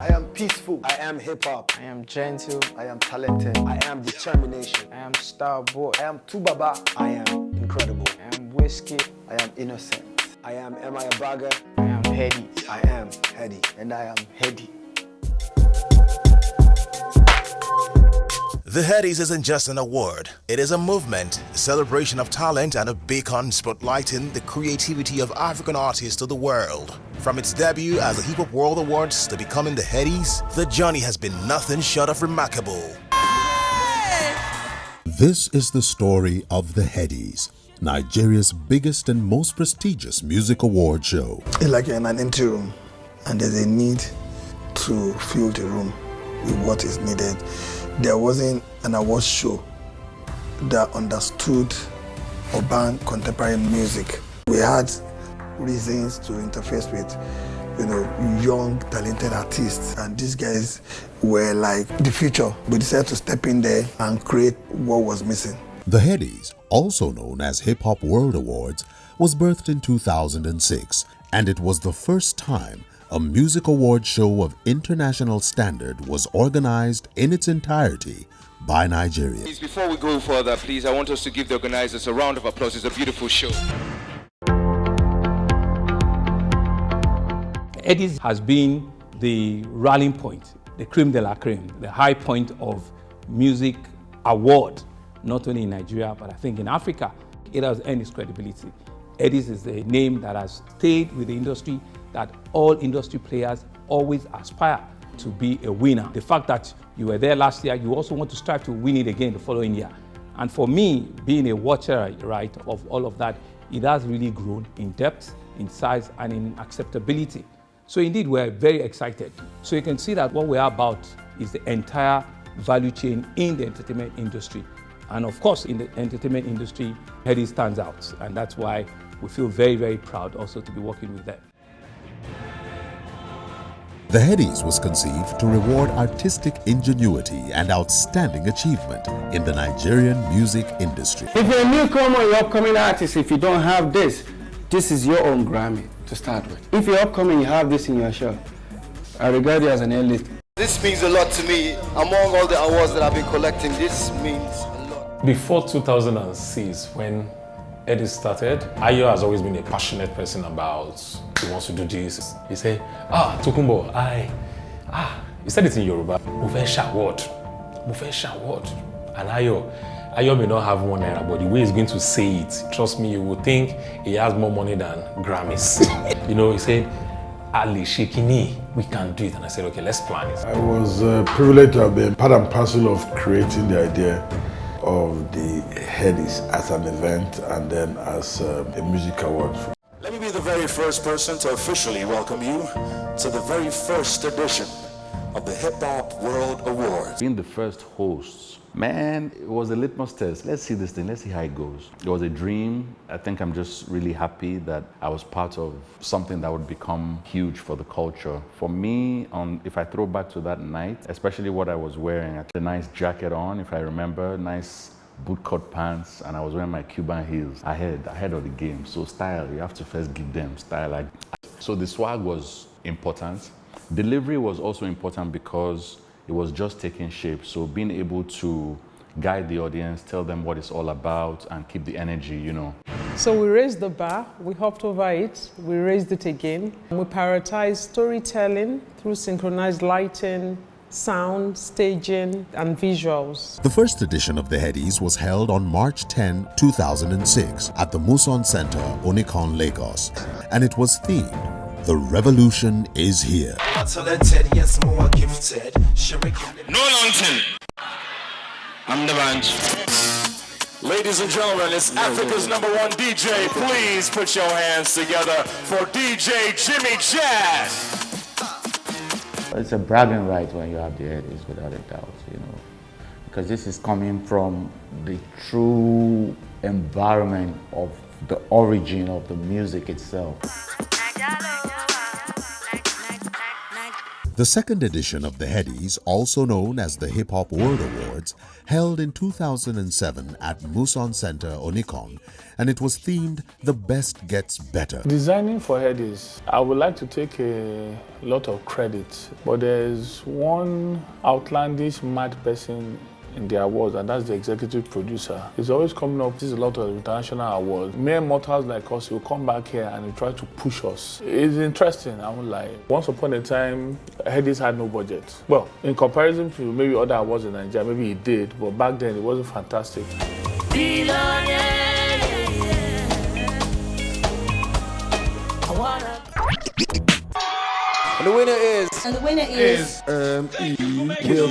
I am peaceful. I am hip-hop. I am gentle. I am talented. I am determination. I am star boy. I am Tubaba. I am incredible. I am Wizkid. I am innocent. I am Abaga. I am Headies. I am Heady. And I am Heady. The Headies isn't just an award, it is a movement, a celebration of talent and a beacon spotlighting the creativity of African artists to the world. From its debut as the Hip Hop World Awards to becoming the Headies, the journey has been nothing short of remarkable. This is the story of the Headies, Nigeria's biggest and most prestigious music award show. It's like you're in an empty room and there's a need to fill the room with what is needed. There wasn't an awards show that understood urban contemporary music. We had reasons to interface with, young, talented artists, and these guys were like the future. We decided to step in there and create what was missing. The Headies, also known as Hip Hop World Awards, was birthed in 2006, and it was the first time a music award show of international standard was organized in its entirety by Nigerians. Before we go further, please, I want us to give the organizers a round of applause. It's a beautiful show. Headies has been the rallying point, the creme de la creme, the high point of music award, not only in Nigeria, but I think in Africa. It has earned its credibility. Headies is a name that has stayed with the industry, that all industry players always aspire to be a winner. The fact that you were there last year, you also want to strive to win it again the following year. And for me, being a watcher, right, of all of that, it has really grown in depth, in size, and in acceptability. So indeed, we're very excited. So you can see that what we're about is the entire value chain in the entertainment industry. And of course, in the entertainment industry, Headies stands out. And that's why we feel very, very proud also to be working with them. The Headies was conceived to reward artistic ingenuity and outstanding achievement in the Nigerian music industry. If you're a newcomer, you're upcoming artist, if you don't have this is your own Grammy to start with. If you're upcoming, you have this in your show, I regard you as an A-list. This means a lot to me. Among all the awards that I've been collecting, this means a lot. Before 2006, when Headies started, Dayo has always been a passionate person about he wants to do this. He said, Tokunbo, he said it in Yoruba, Mo fẹ́ ṣàwọ́d. And Dayo may not have 1 naira, but the way he's going to say it, trust me, you will think he has more money than Grammys. He said, Ali Shekini, we can do it. And I said, okay, let's plan it. I was privileged to have been part and parcel of creating the idea of the Headies as an event and then as a music award. Let me be the very first person to officially welcome you to the very first edition of the Hip Hop World Awards. Being the first host, man, it was a litmus test. Let's see this thing, let's see how it goes. It was a dream. I think I'm just really happy that I was part of something that would become huge for the culture. For me, if I throw back to that night, especially what I was wearing, I had a nice jacket on, if I remember, nice bootcut pants, and I was wearing my Cuban heels ahead of the game. So style, you have to first give them style. So the swag was important. Delivery was also important because it was just taking shape. So being able to guide the audience, tell them what it's all about, and keep the energy, So we raised the bar, we hopped over it, we raised it again. We prioritized storytelling through synchronized lighting, sound, staging, and visuals. The first edition of the Headies was held on March 10, 2006 at the Muson Center, Onikon, Lagos, and it was themed, "The Revolution is Here." No nonsense. I'm the man. Ladies and gentlemen, it's Africa's #1 DJ. Please put your hands together for DJ Jimmy Jatt. It's a bragging right when you have the Headies, without a doubt, because this is coming from the true environment of the origin of the music itself. The second edition of the Headies, also known as the Hip Hop World Awards, held in 2007 at Muson Center, Onikon, and it was themed The Best Gets Better. Designing for Headies, I would like to take a lot of credit, but there's one outlandish mad person in the awards, and that's the executive producer. He's always coming up with a lot of international awards. Mere mortals like us will come back here and try to push us. It's interesting, I won't lie. Once upon a time, Headies had no budget. Well, in comparison to maybe other awards in Nigeria, maybe it did, but back then it wasn't fantastic. And the winner is... And the winner is... will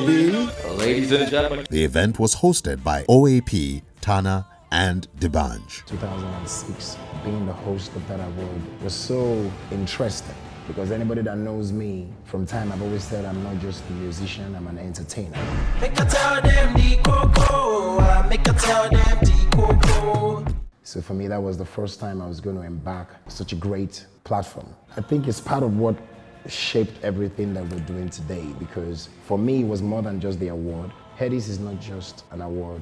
be... Ladies and gentlemen. The event was hosted by OAP, Tana, and D'banj. 2006, being the host of that award was so interesting because anybody that knows me from time, I've always said I'm not just a musician, I'm an entertainer. Make a tell them the coco, make a tell them the coco. So for me, that was the first time I was going to embark such a great platform. I think it's part of what shaped everything that we're doing today, because for me, it was more than just the award. Headies is not just an award.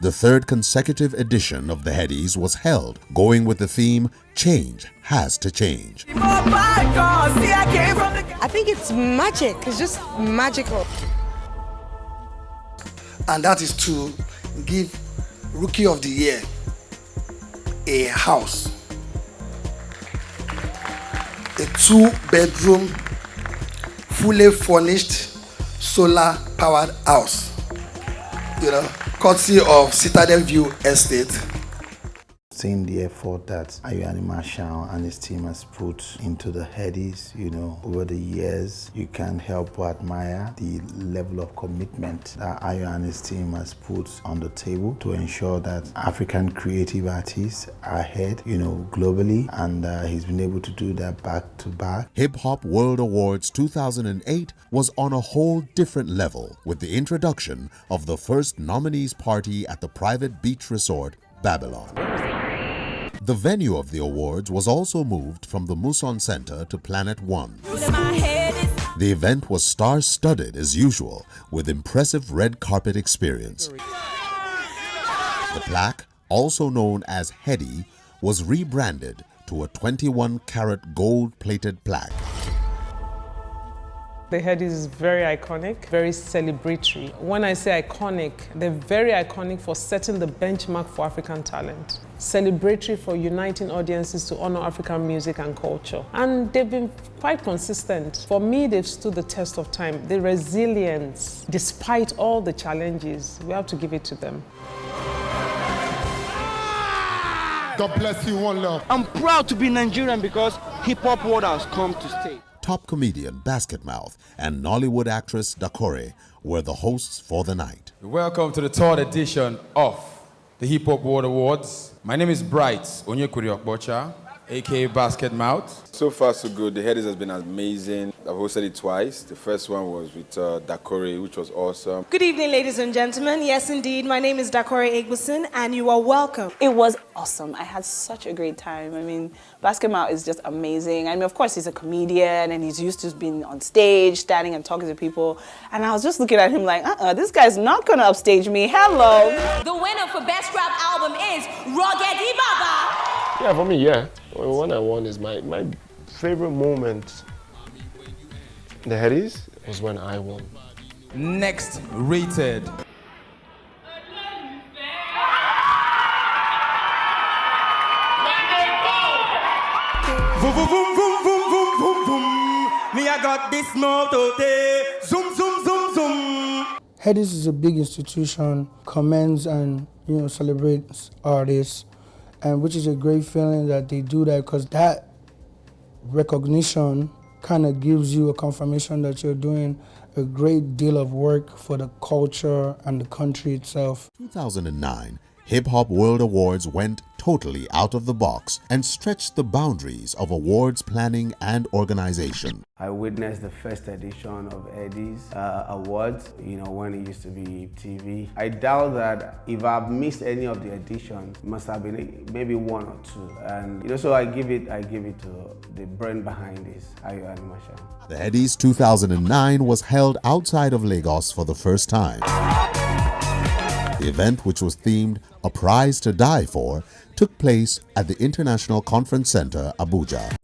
The third consecutive edition of the Headies was held, going with the theme, Change Has to Change. I think it's magic. It's just magical. And that is to give Rookie of the Year a house. A 2-bedroom, fully furnished, solar-powered house. You know, courtesy of Citadel View Estate. Seeing the effort that Animashaun and his team has put into the Headies, you know, over the years, you can't help but admire the level of commitment that Ayo and his team has put on the table to ensure that African creative artists are ahead, you know, globally, and he's been able to do that back to back. Hip Hop World Awards 2008 was on a whole different level with the introduction of the first nominees party at the private beach resort, Babylon. The venue of the awards was also moved from the Muson Center to Planet One. The event was star-studded as usual, with impressive red carpet experience. The plaque, also known as Heady, was rebranded to a 21-karat gold-plated plaque. The Headies is very iconic, very celebratory. When I say iconic, they're very iconic for setting the benchmark for African talent. Celebratory for uniting audiences to honor African music and culture. And they've been quite consistent. For me, they've stood the test of time. The resilience, despite all the challenges, we have to give it to them. God bless you, one love. I'm proud to be Nigerian because hip-hop world has come to stay. Top comedian Basketmouth and Nollywood actress Dakory were the hosts for the night. Welcome to the third edition of the Hip Hop World Awards. My name is Bright Onyekuriokbocha, aka Basketmouth. So far, so good. The Headies has been amazing. I've hosted it twice. The first one was with Dakory, which was awesome. Good evening, ladies and gentlemen. Yes, indeed. My name is Dakory Egbuson, and you are welcome. It was awesome. I had such a great time. I mean, Basketmouth is just amazing. I mean, of course, he's a comedian, and he's used to being on stage, standing and talking to people. And I was just looking at him like, this guy's not going to upstage me. Hello. The winner for Best Rap Album is Rugged Baba. Yeah, for me, yeah. One I won is my favorite moment in the Headies was when I won. Next rated. Boom, boom, boom, boom, boom, boom, boom, boom. Me, I got this motto there. Zoom, zoom, zoom, zoom. Headies is a big institution, commends and celebrates artists, and which is a great feeling that they do that, because that recognition kind of gives you a confirmation that you're doing a great deal of work for the culture and the country itself. 2009, Hip Hop World Awards went totally out of the box and stretched the boundaries of awards planning and organization. I witnessed the first edition of Headies Awards, when it used to be TV. I doubt that if I've missed any of the editions, it must have been maybe one or two. And so I give it to the brain behind this, Animashaun. The Headies 2009 was held outside of Lagos for the first time. The event, which was themed A Prize to Die For, took place at the International Conference Center, Abuja.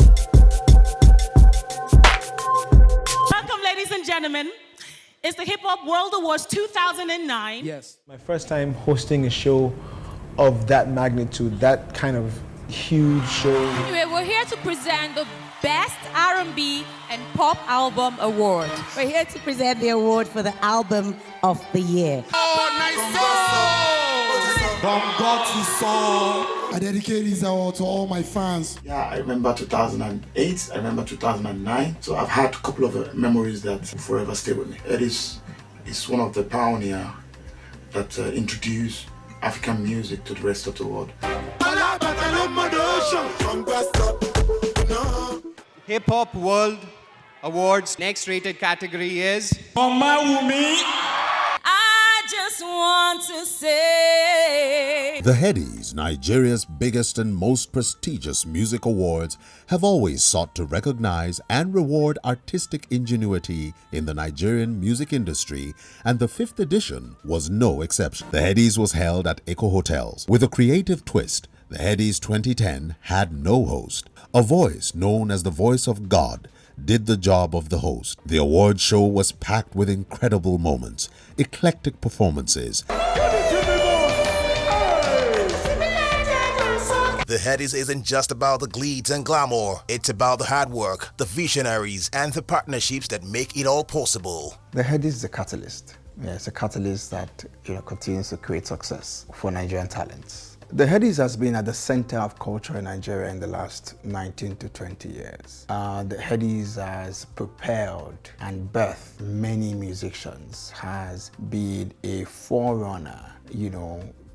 Welcome, ladies and gentlemen. It's the Hip Hop World Awards 2009. Yes, my first time hosting a show of that magnitude, that kind of huge show. Anyway, we're here to present the Best R&B and Pop Album Award. We're here to present the award for the Album of the Year. Oh, nice song! From God to song. I dedicate this award to all my fans. Yeah, I remember 2008, I remember 2009. So I've had a couple of memories that will forever stay with me. Headies is one of the pioneers that introduced African music to the rest of the world. Hip Hop World Awards. Next rated category is Mama Wumi. I just want to say The Headies, Nigeria's biggest and most prestigious music awards, have always sought to recognize and reward artistic ingenuity in the Nigerian music industry, and the 5th edition was no exception. The Headies was held at Eco Hotels. With a creative twist, the Headies 2010 had no host. A voice known as the voice of God did the job of the host. The award show was packed with incredible moments, eclectic performances. The Headies isn't just about the glitz and glamour. It's about the hard work, the visionaries, and the partnerships that make it all possible. The Headies is a catalyst. Yeah, it's a catalyst that continues to create success for Nigerian talents. The Headies has been at the center of culture in Nigeria in the last 19 to 20 years. The Headies has propelled and birthed many musicians, has been a forerunner,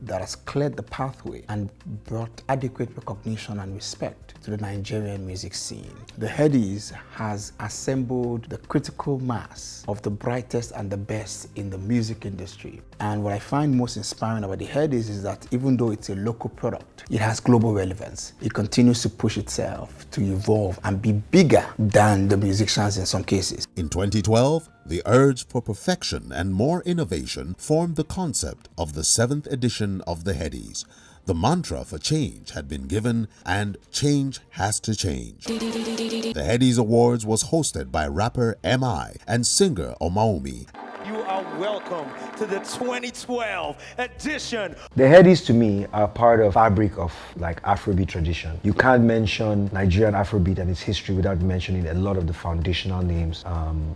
that has cleared the pathway and brought adequate recognition and respect to the Nigerian music scene. The Headies has assembled the critical mass of the brightest and the best in the music industry. And what I find most inspiring about the Headies is that even though it's a local product, it has global relevance. It continues to push itself to evolve and be bigger than the musicians in some cases. In 2012, the urge for perfection and more innovation formed the concept of the 7th edition of the Headies. The mantra for change had been given, and change has to change. The Headies Awards was hosted by rapper M.I. and singer Omaomi. You are welcome to the 2012 edition. The Headies to me are part of fabric of Afrobeat tradition. You can't mention Nigerian Afrobeat and its history without mentioning a lot of the foundational names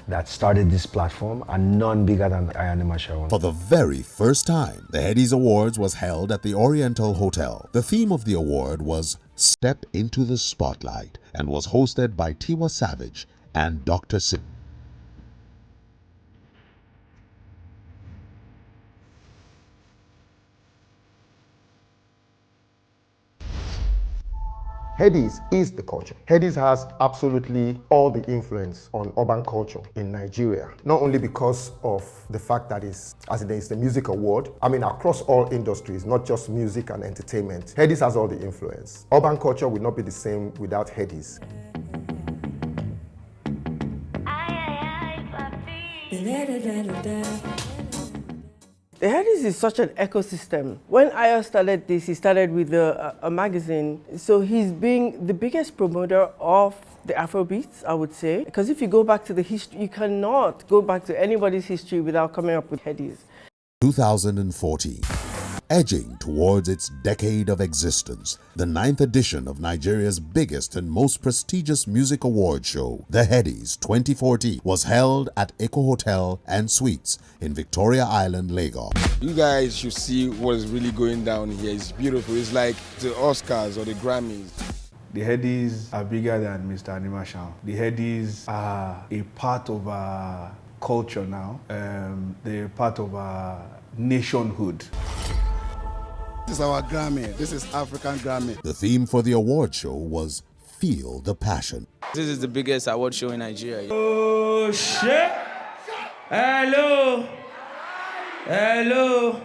that started this platform, and none bigger than Animashaun. For the very first time, the Headies Awards was held at the Oriental Hotel. The theme of the award was Step into the Spotlight and was hosted by Tiwa Savage and Dr. Sim. Headies is the culture. Headies has absolutely all the influence on urban culture in Nigeria. Not only because of the fact that it's the music award, across all industries, not just music and entertainment. Headies has all the influence. Urban culture would not be the same without Headies. The Headies is such an ecosystem. When Ayo started this, he started with a magazine. So he's being the biggest promoter of the Afrobeats, I would say. Because if you go back to the history, you cannot go back to anybody's history without coming up with Headies. 2014. Edging towards its decade of existence, the 9th edition of Nigeria's biggest and most prestigious music award show, the Headies 2014, was held at Eco Hotel and Suites in Victoria Island, Lagos. You guys should see what is really going down here. It's beautiful. It's like the Oscars or the Grammys. The Headies are bigger than Mr. Animashaun. The Headies are a part of our culture now. They're part of our nationhood. This is our Grammy. This is African Grammy. The theme for the award show was Feel the Passion. This is the biggest award show in Nigeria. Oh shit! Hello! Hello!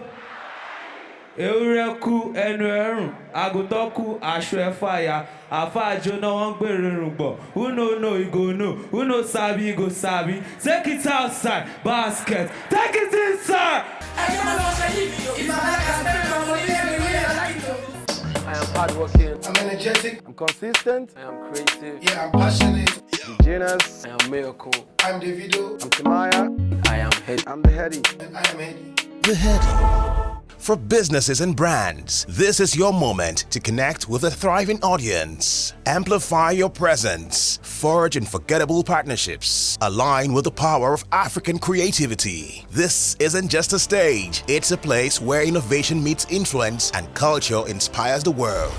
Ewúrẹ́kú ẹnu ẹ̀rùn, àgùntàn aṣọ ẹ̀fàyà, àfàjò náà wọ́n gbèrè rùgbọ̀. Who no, he go know. Who no sabi, he go sabi. Take it outside, basket. Take it inside! I am hardworking. I'm energetic. I'm consistent. I am creative. Yeah, I'm passionate. The genius. I am miracle. I'm Davido. I'm Shonaiya. I am Headies. I'm the Headies. And I am Headies. The Headies. For businesses and brands, this is your moment to connect with a thriving audience. Amplify your presence, forge unforgettable partnerships, align with the power of African creativity. This isn't just a stage, it's a place where innovation meets influence and culture inspires the world.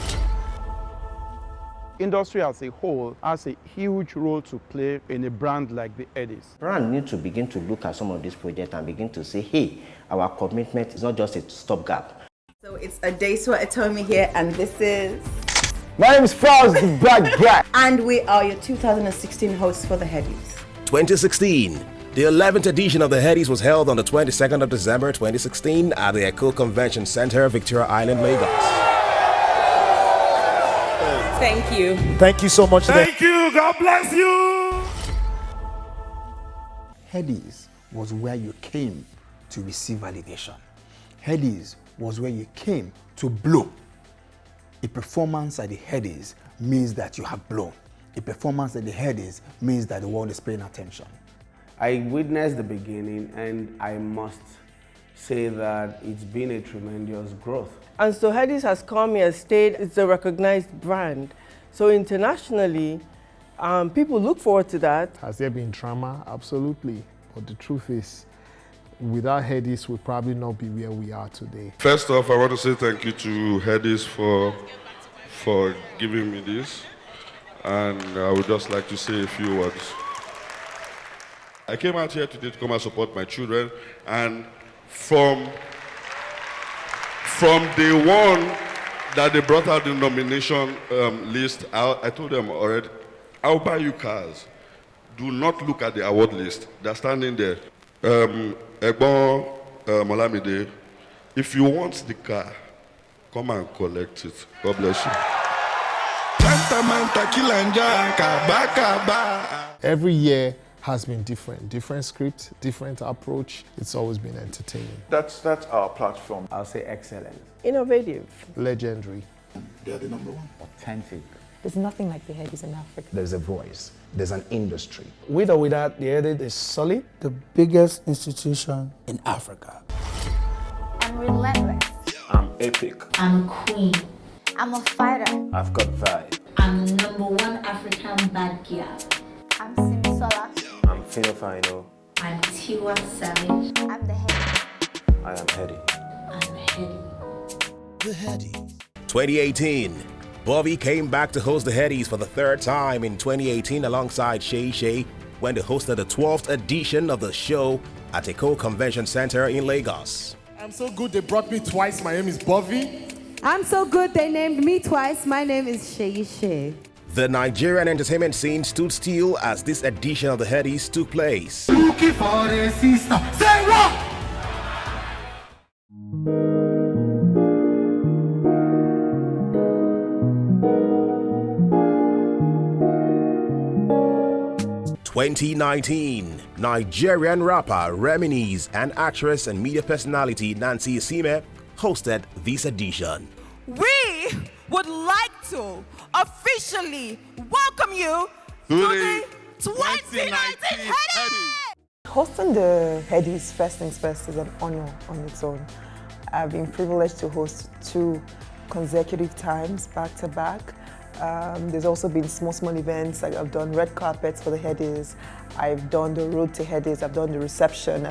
Industry as a whole has a huge role to play in a brand like the Headies. Brand need to begin to look at some of these projects and begin to say, hey, our commitment is not just a stopgap. So it's a day Atomi here, and this is... My name is Falz, the black guy. And we are your 2016 hosts for the Headies. 2016. The 11th edition of the Headies was held on the 22nd of December 2016 at the Echo Convention Center, Victoria Island, Lagos. Thank you. Thank you so much. Thank you. God bless you. Headies was where you came to receive validation. Headies was where you came to blow. A performance at the Headies means that you have blown. A performance at the Headies means that the world is paying attention. I witnessed the beginning, and I must say that it's been a tremendous growth. And so Headies has come here, stayed, it's a recognized brand. So internationally, people look forward to that. Has there been drama? Absolutely. But the truth is, without Headies, we'll probably not be where we are today. First off, I want to say thank you to Headies for giving me this. And I would just like to say a few words. I came out here today to come and support my children, and from day one that they brought out the nomination list, I told them already, I'll buy you cars. Do not look at the award list. They're standing there. Egbon Molamide, if you want the car, come and collect it. God bless you. Every year has been different script, different approach. It's always been entertaining. That's our platform. I'll say excellent. Innovative. Legendary. They are the number one. Authentic. There's nothing like the Headies in Africa. There's a voice. There's an industry. With or without, the Headies is solid. The biggest institution in Africa. I'm relentless. I'm epic. I'm a queen. I'm a fighter. I've got vibe. I'm the #1 African bad girl. I'm Simisola. I'm Finofino. I'm Tiwa Savage. I'm the Heady. I am Heady. I'm Heady. The Headies. 2018. Bovi came back to host the Headies for the third time in 2018 alongside Shay when they hosted the 12th edition of the show at Echo Convention Center in Lagos. I'm so good they brought me twice. My name is Bovi. I'm so good they named me twice. My name is Shay. The Nigerian entertainment scene stood still as this edition of the Headies took place. Looking for a sister. Say what? (2019) Nigerian rapper, reminisce, and actress and media personality Nancy Isime hosted this edition. We would like to officially welcome you to the 2019 Headies! Hosting the Headies, first things first, is an honor on its own. I've been privileged to host 2 consecutive times, back to back. There's also been small events. Like I've done red carpets for the Headies. I've done the road to Headies. I've done the reception.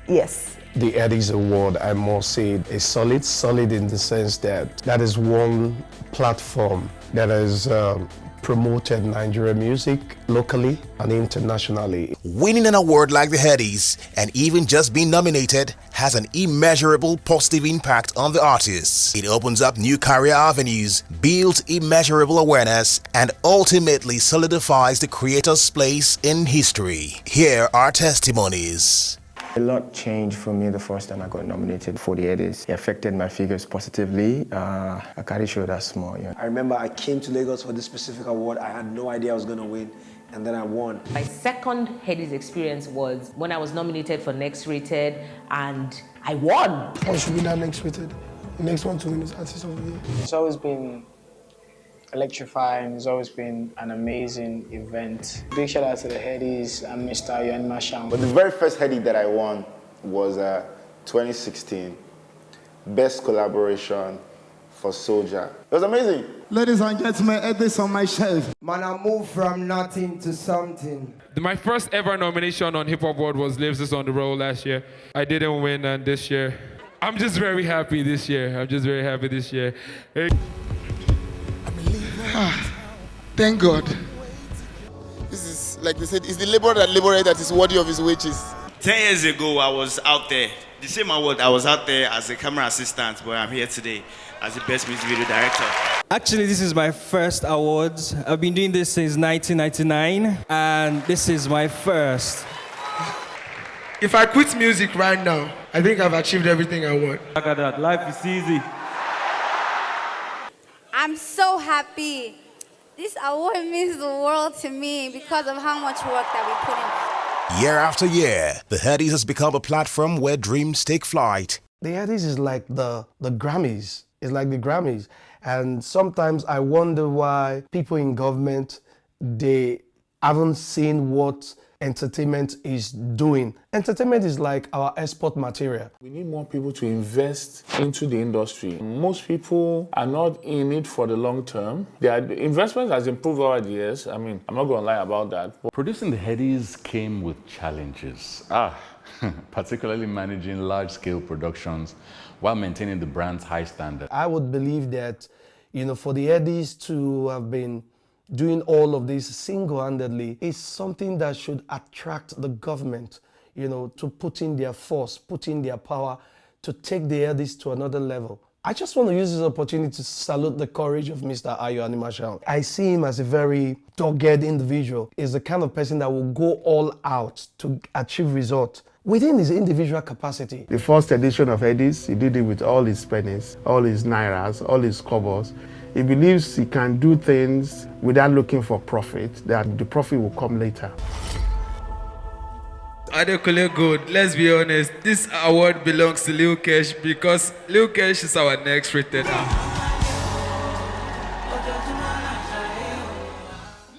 Yes. The Headies Award, I must say, is solid in the sense that is one platform that has promoted Nigerian music locally and internationally. Winning an award like the Headies and even just being nominated has an immeasurable positive impact on the artists. It opens up new career avenues, builds immeasurable awareness, and ultimately solidifies the creator's place in history. Here are testimonies. A lot changed for me the first time I got nominated for the Headies. It affected my figures positively. I can't show that small. Yeah. I remember I came to Lagos for this specific award. I had no idea I was going to win, and then I won. My second Headies experience was when I was nominated for Next Rated, and I won. I should be that Next Rated. The next one to win is Artist of the Year. It's always been electrifying. It's always been an amazing event. Big shout out to the Headies and Mr. Animashaun. But the very first Headie that I won was 2016. Best collaboration for Soldier. It was amazing. Ladies and gentlemen, Headies on my shelf. Man, I moved from nothing to something. My first ever nomination on Hip Hop World was Lives Is on the Roll last year. I didn't win, and this year, I'm just very happy this year. Hey. Thank God. This is, like they said, it's the laborer that is worthy of his wages. 10 years ago, I was out there. The same award, I was out there as a camera assistant, but I'm here today as the best music video director. Actually, this is my first awards. I've been doing this since 1999, and this is my first. If I quit music right now, I think I've achieved everything I want. Look at that, life is easy. I'm so happy. This award means the world to me because of how much work that we put in. Year after year, the Headies has become a platform where dreams take flight. The Headies is like the Grammys. It's like the Grammys. And sometimes I wonder why people in government, they haven't seen what entertainment is doing. Entertainment is like our export material. We need more people to invest into the industry. Most people are not in it for the long term. The investment has improved over the years. I mean, I'm not going to lie about that. Producing the Headies came with challenges. Particularly managing large-scale productions while maintaining the brand's high standard. I would believe that, for the Headies to have been doing all of this single-handedly is something that should attract the government, to put in their force, put in their power to take the Headies to another level. I just want to use this opportunity to salute the courage of Mr. Animashaun. I see him as a very dogged individual. He's the kind of person that will go all out to achieve results within his individual capacity. The first edition of Headies, he did it with all his pennies, all his nairas, all his kobos. He believes he can do things without looking for profit, that the profit will come later. Adekunle good, let's be honest, this award belongs to Lil Kesh because Lil Kesh is our next rated act.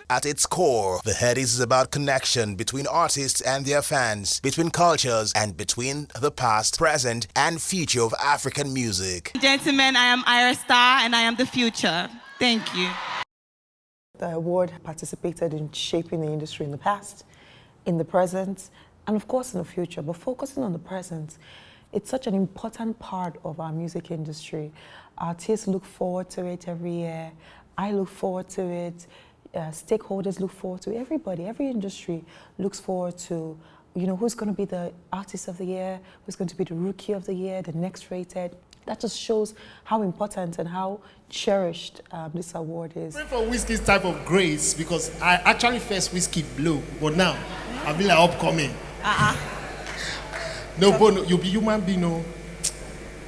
At its core, the Headies is about connection between artists and their fans, between cultures, and between the past, present, and future of African music. Gentlemen, I am Ira Star and I am the future. Thank you. The award participated in shaping the industry in the past, in the present, and of course in the future. But focusing on the present, it's such an important part of our music industry. Artists look forward to it every year. I look forward to it. Stakeholders look forward to it. Everybody, every industry looks forward to, who's going to be the artist of the year, who's going to be the rookie of the year, the next rated. That just shows how important and how cherished this award is. I'm for Wizkid's type of grace because I actually first Wizkid blew, but now I've been like upcoming. No, but you'll be human being, no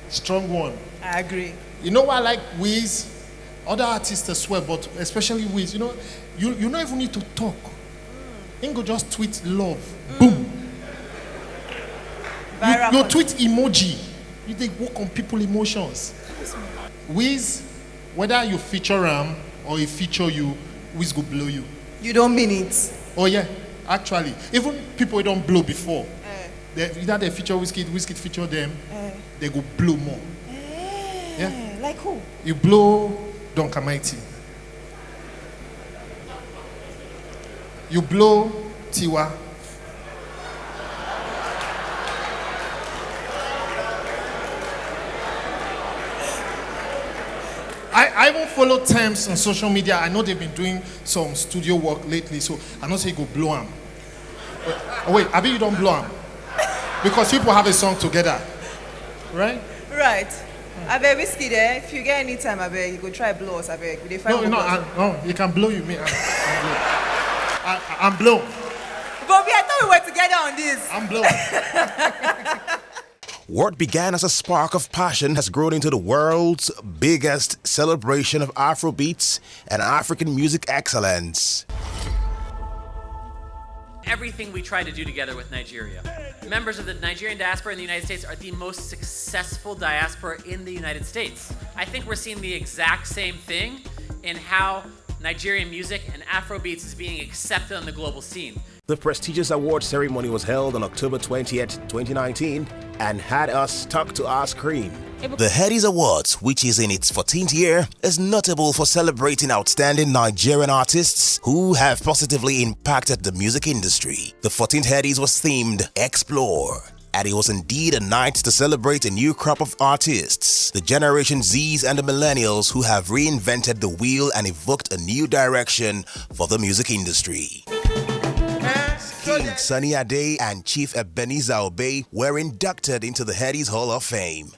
strong one. I agree. You know why I like Wiz? Other artists as well, but especially Wiz. You don't even need to talk. You go just tweet love, boom. You tweet emoji. You take work on people's emotions. Wiz, whether you feature him or he feature you, Wiz go blow you. You don't mean it? Oh yeah, actually, even people who don't blow before, either they feature Wizkid feature them, they go blow more. Yeah. Like who? You blow Donka Mighty. You blow Tiwa. I even follow Thames on social media. I know they've been doing some studio work lately, so I know say you go blow them. Oh wait, I bet you don't blow them. Because people have a song together. right? Right. I beg Wizkid there. If you get any time, I beg you go try blow us. I beg. No, he can blow you. Me, I'm blown. Bovi, I thought we were together on this. I'm blown. What began as a spark of passion has grown into the world's biggest celebration of Afrobeats and African music excellence. Everything we try to do together with Nigeria. Members of the Nigerian diaspora in the United States are the most successful diaspora in the United States. I think we're seeing the exact same thing in how Nigerian music and Afrobeats is being accepted on the global scene. The prestigious award ceremony was held on October 20th, 2019 and had us stuck to our screen. The Headies Awards, which is in its 14th year, is notable for celebrating outstanding Nigerian artists who have positively impacted the music industry. The 14th Headies was themed Explore, and it was indeed a night to celebrate a new crop of artists, the Generation Zs and the Millennials who have reinvented the wheel and evoked a new direction for the music industry. King Sunny Ade and Chief Ebenezer Obey were inducted into the Headies Hall of Fame.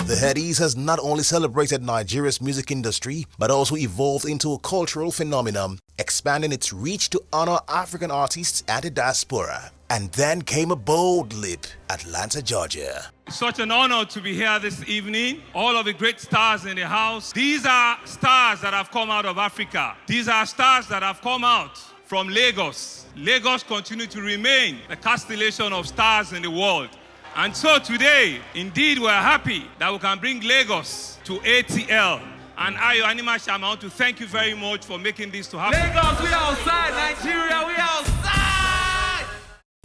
The Headies has not only celebrated Nigeria's music industry, but also evolved into a cultural phenomenon, expanding its reach to honor African artists and the diaspora. And then came a bold leap, Atlanta, Georgia. It's such an honor to be here this evening. All of the great stars in the house. These are stars that have come out of Africa. These are stars that have come out from Lagos. Lagos continues to remain the constellation of stars in the world. And so today, indeed, we're happy that we can bring Lagos to ATL. And Animashaun, I want to thank you very much for making this to happen. Lagos, we outside. Nigeria, we outside.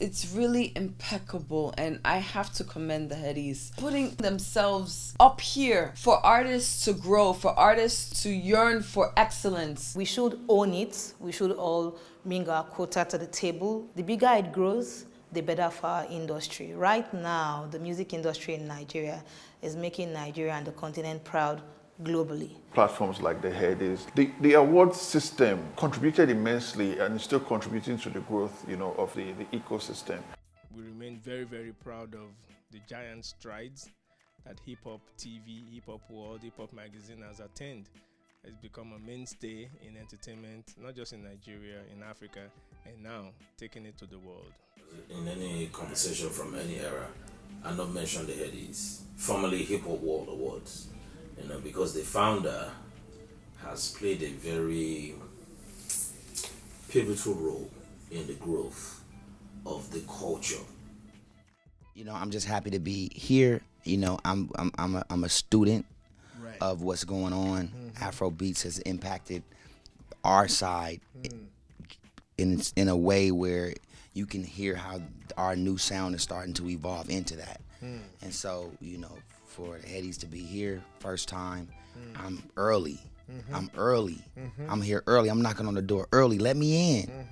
It's really impeccable, and I have to commend the Headies putting themselves up here for artists to grow, for artists to yearn for excellence. We should own it. We should all bring our quota to the table. The bigger it grows, the better for our industry. Right now, the music industry in Nigeria is making Nigeria and the continent proud globally. Platforms like the Headies, the award system contributed immensely and is still contributing to the growth, of the ecosystem. We remain very, very proud of the giant strides that Hip Hop TV, Hip Hop World, Hip Hop Magazine has attained. It's become a mainstay in entertainment, not just in Nigeria, in Africa, and now taking it to the world. In any conversation from any era, I not mention the Headies, formerly Hip Hop World Awards. Because the founder has played a very pivotal role in the growth of the culture. I'm just happy to be here. I'm a student of what's going on. Afrobeats has impacted our side in a way where you can hear how our new sound is starting to evolve into that. And so, for the Headies to be here, first time, I'm early. I'm early. I'm here early. I'm knocking on the door early. Let me in.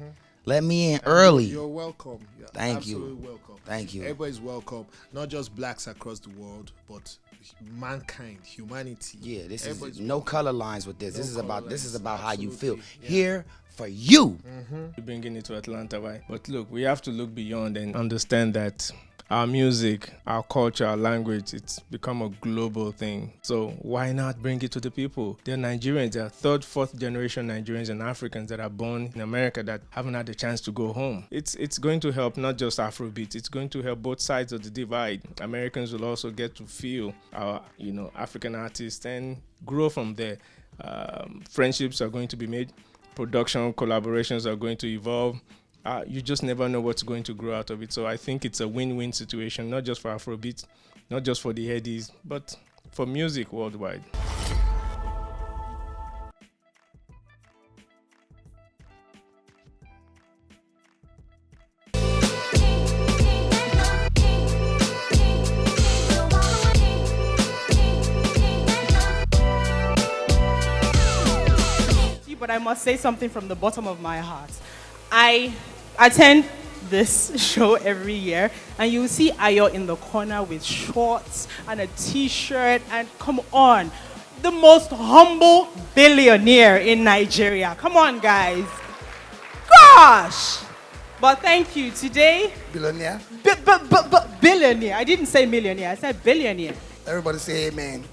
Let me in early. You're welcome. You're Thank absolutely you. welcome. Thank you. Everybody's welcome. Not just blacks across the world, but mankind, humanity. Yeah, this Everybody's is no welcome. color lines with this. No This is color about lines. how you feel. Absolutely. Here for you. We're bringing it to Atlanta, right? But look, we have to look beyond and understand that our music, our culture, our language, it's become a global thing. So why not bring it to the people? They're Nigerians, they're third, fourth generation Nigerians and Africans that are born in America that haven't had the chance to go home. It's going to help not just Afrobeat, it's going to help both sides of the divide. Americans will also get to feel our, African artists and grow from there. Friendships are going to be made, production collaborations are going to evolve. You just never know what's going to grow out of it. So I think it's a win-win situation, not just for Afrobeat, not just for the Headies, but for music worldwide. But I must say something from the bottom of my heart. I attend this show every year, and you will see Ayo in the corner with shorts and a t-shirt, and come on, the most humble billionaire in Nigeria. Come on, guys. gosh! But thank you. Today, Billionaire. Billionaire. I didn't say millionaire. I said billionaire. Everybody say amen.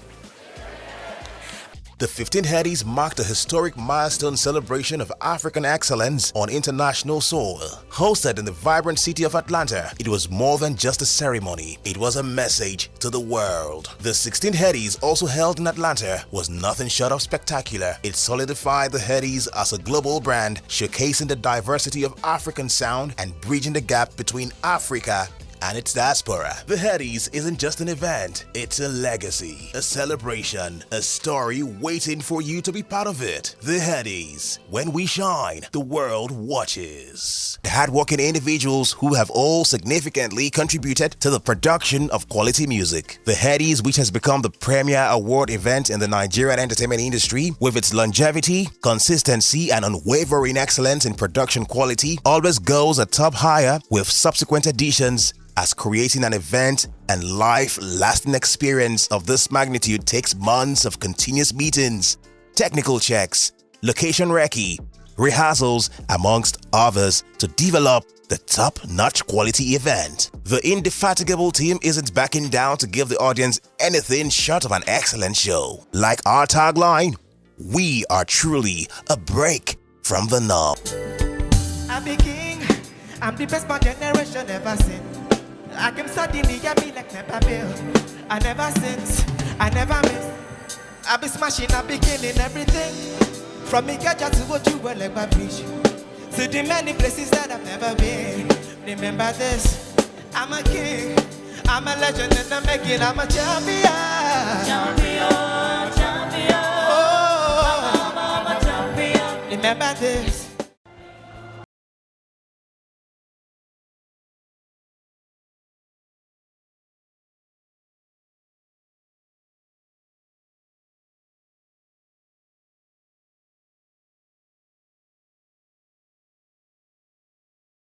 The 15 Headies marked a historic milestone celebration of African excellence on international soil. Hosted in the vibrant city of Atlanta, it was more than just a ceremony. It was a message to the world. The 16 Headies, also held in Atlanta, was nothing short of spectacular. It solidified the Headies as a global brand, showcasing the diversity of African sound and bridging the gap between Africa and its diaspora. The Headies isn't just an event, it's a legacy, a celebration, a story waiting for you to be part of it. The Headies. When we shine, the world watches. The hardworking individuals who have all significantly contributed to the production of quality music. The Headies, which has become the premier award event in the Nigerian entertainment industry, with its longevity, consistency, and unwavering excellence in production quality, always goes a top higher with subsequent editions, as creating an event and life-lasting experience of this magnitude takes months of continuous meetings, technical checks, location recce, rehearsals, amongst others, to develop the top-notch quality event. The indefatigable team isn't backing down to give the audience anything short of an excellent show. Like our tagline, we are truly a break from the norm. I'm the king, I'm the best my generation ever seen. I can suddenly get me like never bill. I never since, I never miss. I be smashing, I be killing everything. From me get to what you were like my bridge. To the many places that I've never been. Remember this, I'm a king, I'm a legend and I'm making, I'm a champion. Champion, champion. Oh, I'm a champion. Remember this.